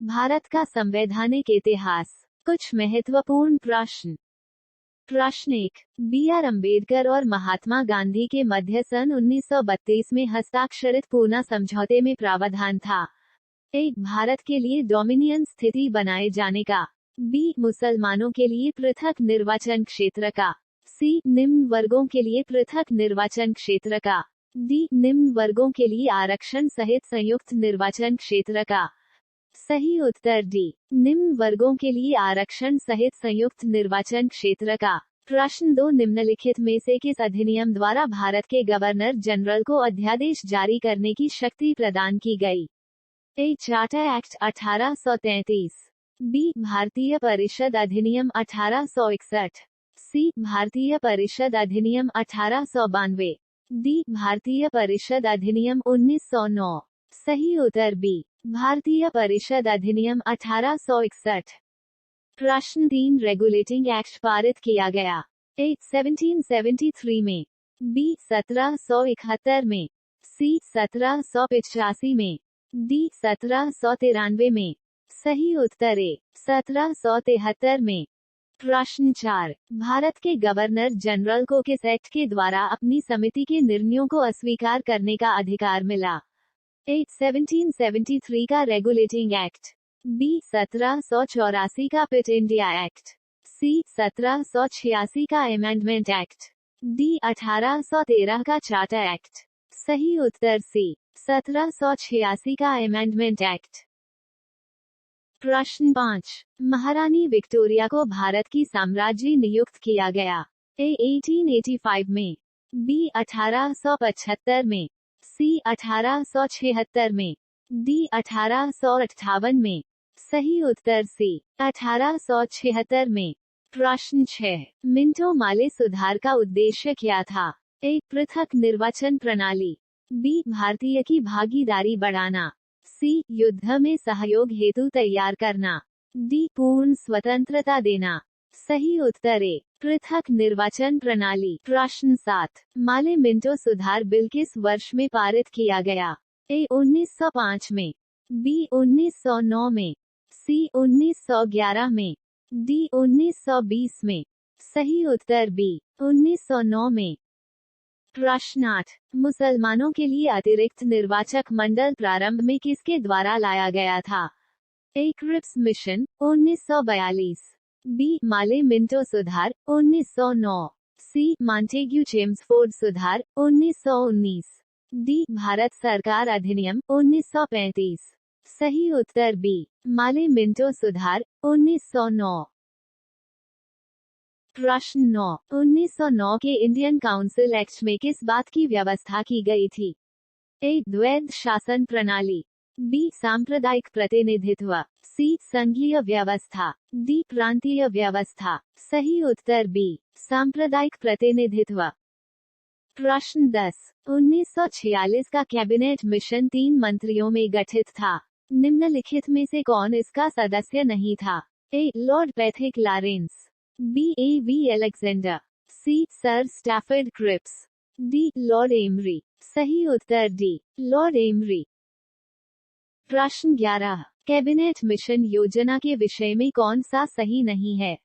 भारत का संवैधानिक इतिहास। कुछ महत्वपूर्ण प्रश्न। प्रश्न 1। बी आर अम्बेडकर और महात्मा गांधी के मध्य सन 1932 में हस्ताक्षरित पूना समझौते में प्रावधान था। ए, भारत के लिए डोमिनियन स्थिति बनाए जाने का। बी, मुसलमानों के लिए पृथक निर्वाचन क्षेत्र का। सी, निम्न वर्गों के लिए पृथक निर्वाचन क्षेत्र का। डी, निम्न वर्गों के लिए आरक्षण सहित संयुक्त निर्वाचन क्षेत्र का। सही उत्तर डी, निम्न वर्गों के लिए आरक्षण सहित संयुक्त निर्वाचन क्षेत्र का। प्रश्न 2। निम्नलिखित में से किस अधिनियम द्वारा भारत के गवर्नर जनरल को अध्यादेश जारी करने की शक्ति प्रदान की गई? ए, चार्टर एक्ट 1833। बी, भारतीय परिषद अधिनियम 1861। सी, भारतीय परिषद अधिनियम 1892। डी, भारतीय परिषद अधिनियम 1909। सही उत्तर बी, भारतीय परिषद अधिनियम 1861। प्रश्न 3। रेगुलेटिंग एक्ट पारित किया गया? ए, 1773 में। बी, 1771 में। सी, 1785 में। डी, 1793 में। सही उत्तर ए, 1773 में। प्रश्न 4। भारत के गवर्नर जनरल को किस एक्ट के द्वारा अपनी समिति के निर्णयों को अस्वीकार करने का अधिकार मिला? ए, 1773 का रेगुलेटिंग एक्ट। बी, 1784 का पिट इंडिया एक्ट। सी, 1786 का अमेंडमेंट एक्ट। डी, 1813 का चार्टर एक्ट। सही उत्तर सी, 1786 का अमेंडमेंट एक्ट। प्रश्न 5। महारानी विक्टोरिया को भारत की साम्राज्य नियुक्त किया गया? ए, 1885 में। बी, 1875 में। सी, 1876 में। डी, 1858 में। सही उत्तर सी, 1876 में। प्रश्न 6। मिंटो माले सुधार का उद्देश्य क्या था? ए, पृथक निर्वाचन प्रणाली। बी, भारतीय की भागीदारी बढ़ाना। सी, युद्ध में सहयोग हेतु तैयार करना। डी, पूर्ण स्वतंत्रता देना। सही उत्तर ए, पृथक निर्वाचन प्रणाली। प्रश्न 7। माले मिंटो सुधार बिल किस वर्ष में पारित किया गया? ए, 1905 में। बी, 1909 में। सी, 1911 में। डी, 1920 में। सही उत्तर बी, 1909 में। प्रश्न 8। मुसलमानों के लिए अतिरिक्त निर्वाचक मंडल प्रारंभ में किसके द्वारा लाया गया था? ए, क्रिप्स मिशन 1942। बी, माले मिंटो सुधार 1909। सी, मॉन्टेग्यू चेम्सफोर्ड सुधार 1919। डी, भारत सरकार अधिनियम 1935। सही उत्तर बी, माले मिंटो सुधार 1909। प्रश्न 9। 1909 के इंडियन काउंसिल एक्ट में किस बात की व्यवस्था की गई थी? ए, द्वैध शासन प्रणाली। बी, सांप्रदायिक प्रतिनिधित्व। सी, संघीय व्यवस्था। डी, प्रांतीय व्यवस्था। सही उत्तर बी, सांप्रदायिक प्रतिनिधित्व। प्रश्न 10। 1946 का कैबिनेट मिशन 3 मंत्रियों में गठित था। निम्नलिखित में से कौन इसका सदस्य नहीं था? A, Lord Pethick Lawrence. B, A, V Alexander. C, Sir Stafford Cripps. D, Lord Amery. सही उत्तर डी, लॉर्ड एमरी। प्रश्न 11। कैबिनेट मिशन योजना के विषय में कौन सा सही नहीं है?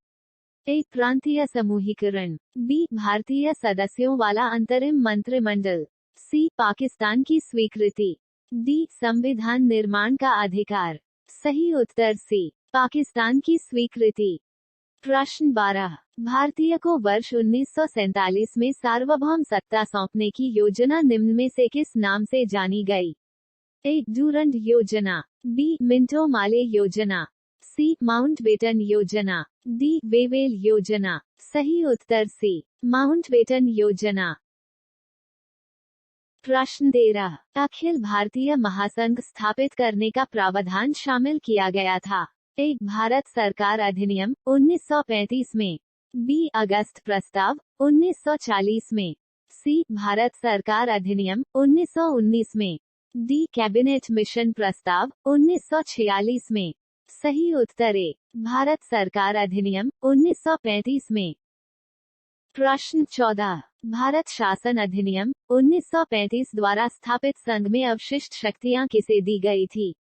ए, प्रांतीय समूहीकरण। बी, भारतीय सदस्यों वाला अंतरिम मंत्रिमंडल। सी, पाकिस्तान की स्वीकृति। डी, संविधान निर्माण का अधिकार। सही उत्तर सी, पाकिस्तान की स्वीकृति। प्रश्न 12। भारतीय को वर्ष 1947 में सार्वभौम सत्ता सौंपने की योजना निम्न में से किस नाम से जानी गई? ए, डूरंड योजना। बी, मिंटो माले योजना। सी, माउंटबेटन योजना। डी, वेवेल योजना। सही उत्तर सी, माउंटबेटन योजना। प्रश्न 13। अखिल भारतीय महासंघ स्थापित करने का प्रावधान शामिल किया गया था? ए, भारत सरकार अधिनियम 1935 में। बी, अगस्त प्रस्ताव 1940 में। सी, भारत सरकार अधिनियम 1919 में। डी, कैबिनेट मिशन प्रस्ताव 1946 में। सही उत्तर ए, भारत सरकार अधिनियम 1935 में। प्रश्न 14। भारत शासन अधिनियम 1935 द्वारा स्थापित संघ में अवशिष्ट शक्तियां किसे दी गई थी?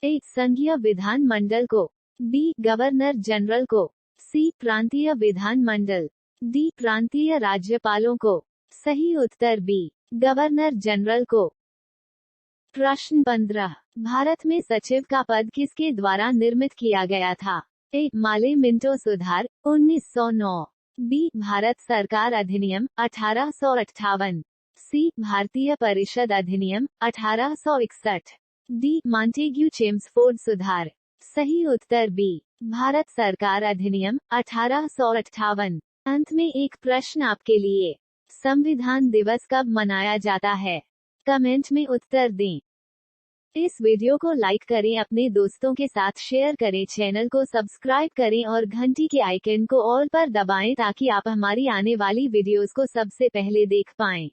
ए. संघीय विधान मंडल को, बी. गवर्नर जनरल को, सी. प्रांतीय विधान मंडल, डी. प्रांतीय राज्यपालों को। सही उत्तर बी. गवर्नर जनरल को। प्रश्न 15, भारत में सचिव का पद किसके द्वारा निर्मित किया गया था? ए. माले मिंटो सुधार 1909, बी. भारत सरकार अधिनियम 1858, सी. भारतीय परिषद अधिनियम 1861, डी. मॉन्टेग्यू चेम्सफोर्ड सुधार। सही उत्तर बी. भारत सरकार अधिनियम 1858। अंत में एक प्रश्न आपके लिए, संविधान दिवस कब मनाया जाता है? कमेंट में उत्तर दें। इस वीडियो को लाइक करें, अपने दोस्तों के साथ शेयर करें, चैनल को सब्सक्राइब करें और घंटी के आइकन को ऑल पर दबाएं ताकि आप हमारी आने वाली वीडियोस को सबसे पहले देख पाएं।